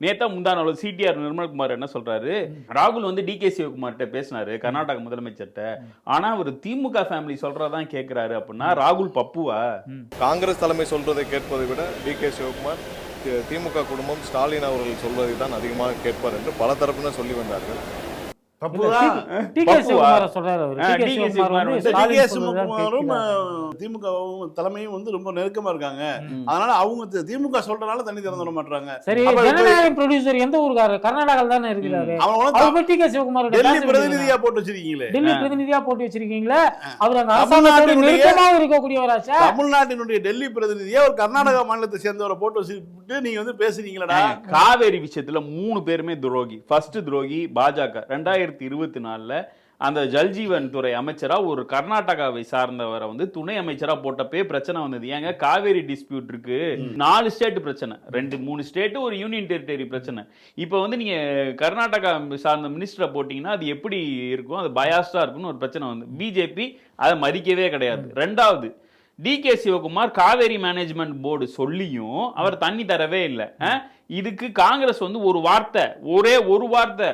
நேத்தா முந்தான சிடிஆர் நிர்மல்குமார் என்ன சொல்றாரு, ராகுல் வந்து டிகே சிவகுமார்கிட்ட பேசினாரு கர்நாடக முதலமைச்சர்கிட்ட, ஆனா அவர் திமுக ஃபேமிலி சொல்றதான் கேட்கிறாரு அப்படின்னா ராகுல் பப்புவா? காங்கிரஸ் தலைமை சொல்றதை கேட்பதை விட டிகே சிவகுமார் திமுக குடும்பம் ஸ்டாலின் அவர்கள் சொல்வதை தான் அதிகமாக கேட்பார் என்று பல தரப்பினர் சொல்லி வந்தார்கள். திமுகவும் தலைமையும் வந்து ரொம்ப நெருக்கமா இருக்காங்க. அதனால அவங்க திமுக சொல்றதுனால தண்ணி திறந்து விட மாட்டாங்க. சரி, ஜனநாயகம் ப்ரொடியூசர் எந்த ஊருக்காரர்? கர்நாடகால தானே இருக்கிறாரு. அவர் டிகே சிவகுமார் டெல்லி பிரதிநிதியா போட்டு வச்சிருக்கீங்களே. டெல்லி பிரதிநிதியா போட்டு வச்சிருக்கீங்களே. அவர் அங்க அரசாங்கத்தோட நெருக்கமாக இருக்கக்கூடியவராச்சா? தமிழ்நாட்டினுடைய டெல்லி பிரதிநிதியா ஒரு கர்நாடகா மாநிலத்தை சேர்ந்தவரை போட்டு வச்சுட்டு நீங்க வந்து பேசுறீங்களா? காவேரி விஷயத்துல 3 பேருமே துரோகி. ஃபர்ஸ்ட் துரோகி பாஜக. 2024 அந்த ஜல்ஜீவன் துறை அமைச்சரா ஒரு கர்நாடகாவை சார்ந்தவரை வந்து துணை அமைச்சரா போட்டப்பே பிரச்சனை வந்தது. ஏங்க காவேரி டிஸ்பியூட் இருக்கு, 4 ஸ்டேட் பிரச்சனை, 2-3 ஸ்டேட் ஒரு யூனியன் டெரிட்டரி பிரச்சனை. இப்போ வந்து நீங்க கர்நாடகா சார்ந்த மினிஸ்டரை போட்டீங்கன்னா அது எப்படி இருக்கும், அது பயாஸ்டா இருக்குன்னு ஒரு பிரச்சனை வந்து பிஜேபி அதை மதிக்கவே கிடையாது. 2வது டிகே சிவகுமார் காவேரி மேனேஜ்மெண்ட் போர்டு சொல்லியும் அவர் தண்ணி தரவே இல்லை. இதுக்கு காங்கிரஸ் வந்து ஒரே ஒரு வார்த்தை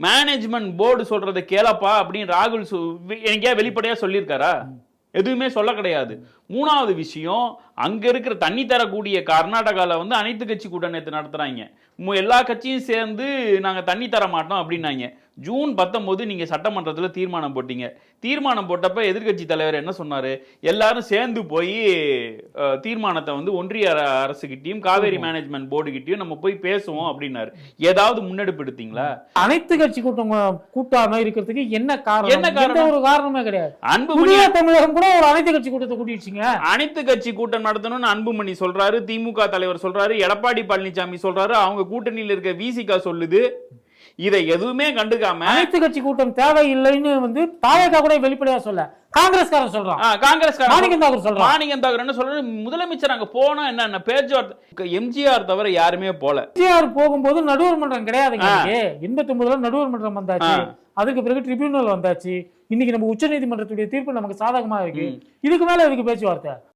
மேனேஜ்மெண்ட் போர்டு சொல்றதை கேளப்பா அப்படின்னு ராகுல் எங்கேயா வெளிப்படையா சொல்லியிருக்காரா? எதுவுமே சொல்ல கிடையாது. 3வது விஷயம், அங்க இருக்கிற தண்ணி தரக்கூடிய கர்நாடகால வந்து அனைத்து கட்சி கூட்டம் நேற்று நடத்துறாங்க. எல்லா கட்சியும் சேர்ந்து நாங்க தண்ணி தர மாட்டோம் அப்படின்னாங்க. ஜூன் 19 நீங்க சட்டமன்றத்துல தீர்மானம் போட்டீங்க. தீர்மானம் போட்டப்ப எதிர்கட்சி தலைவர் என்ன சொன்னாரு, எல்லாரும் சேர்ந்து போய் தீர்மானத்தை வந்து ஒன்றிய அரசுகிட்டையும் காவேரி மேனேஜ்மெண்ட் போர்டு கிட்டையும் நம்ம போய் பேசுவோம் அப்படின்னாரு. ஏதாவது முன்னெடுப்பு எடுத்தீங்களா? அனைத்து கட்சி கூட்டாம இருக்கிறதுக்கு என்ன காரணம்? ஒரு காரணமே கிடையாது. அன்புமணி தமிழகம் கூட ஒரு அனைத்து கட்சி கூட்டத்தை கூட்டிடுச்சுங்க. அனைத்து கட்சி கூட்டம் நடத்தணும்னு அன்புமணி சொல்றாரு, திமுக தலைவர் சொல்றாரு, எடப்பாடி பழனிசாமி சொல்றாரு, அவங்க கூட்டணியில் இருக்க விசிகா சொல்லுது. இதை எதுவுமே கண்டுக்காம அனைத்து கட்சி கூட்டம் தேவையில்லைன்னு வந்து தாவேகா கூட வெளிப்படையா சொல்ல காங்கிரஸ்காரன் சொல்றான். மாணிக்கம் தாக்கூர் என்ன சொல்றாரு, முதலமைச்சர் அங்க போனா என்ன பேச்சுவார்த்தை, எம்ஜிஆர் தவிர யாருமே போல. எம்ஜிஆர் போகும்போது நடுவர் மன்றம் கிடையாதுங்க. 89 நடுவர் மன்றம் வந்தாச்சு, அதுக்கு பிறகு ட்ரிபியூனல் வந்தாச்சு, இன்னைக்கு நம்ம உச்ச நீதிமன்றத்துடைய தீர்ப்பு நமக்கு சாதகமா இருக்கு. இதுக்கு மேல இதுக்கு பேச்சுவார்த்தை